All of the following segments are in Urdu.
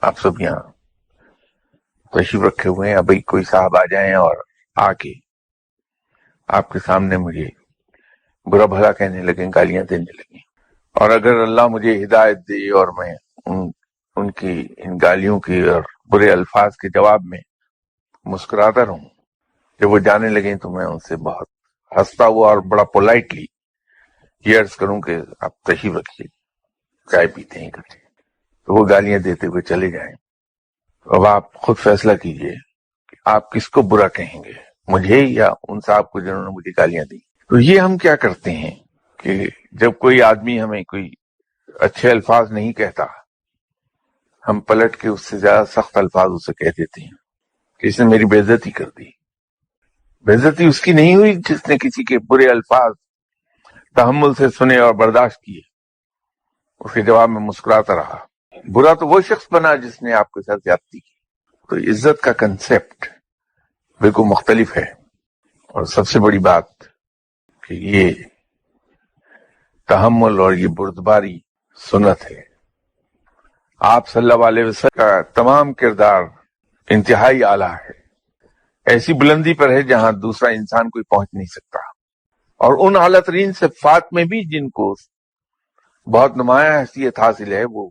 آپ سب یہاں تشریف رکھے ہوئے ہیں. ابھی کوئی صاحب آ جائیں اور آ کے آپ کے سامنے مجھے برا بھلا کہنے لگیں، گالیاں دینے لگیں، اور اگر اللہ مجھے ہدایت دے اور میں ان کی ان گالیوں کی اور برے الفاظ کے جواب میں مسکراتا رہوں، جب وہ جانے لگیں تو میں ان سے بہت ہنستا ہوا اور بڑا پولائٹلی یہ عرض کروں کہ آپ تشریف رکھیے، چائے پیتے ہیں کرتے، تو وہ گالیاں دیتے ہوئے چلے جائیں. اب آپ خود فیصلہ کیجئے کہ آپ کس کو برا کہیں گے، مجھے یا ان صاحب کو جنہوں نے مجھے گالیاں دی. تو یہ ہم کیا کرتے ہیں کہ جب کوئی آدمی ہمیں کوئی اچھے الفاظ نہیں کہتا، ہم پلٹ کے اس سے زیادہ سخت الفاظ اسے کہہ دیتے ہیں کہ اس نے میری بے عزتی کر دی. بے عزتی اس کی نہیں ہوئی جس نے کسی کے برے الفاظ تحمل سے سنے اور برداشت کیے، اس کے جواب میں مسکراتا رہا. برا تو وہ شخص بنا جس نے آپ کے ساتھ زیادتی کی. تو عزت کا کنسپٹ بالکل مختلف ہے. اور سب سے بڑی بات کہ یہ تحمل اور یہ بردباری سنت ہے. آپ صلی اللہ علیہ وسلم کا تمام کردار انتہائی اعلیٰ ہے، ایسی بلندی پر ہے جہاں دوسرا انسان کوئی پہنچ نہیں سکتا، اور ان اعلیٰ ترین صفات میں بھی جن کو بہت نمایاں حیثیت حاصل ہے، وہ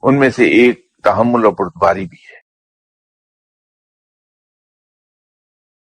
ان میں سے ایک تحمل اور بردباری بھی ہے.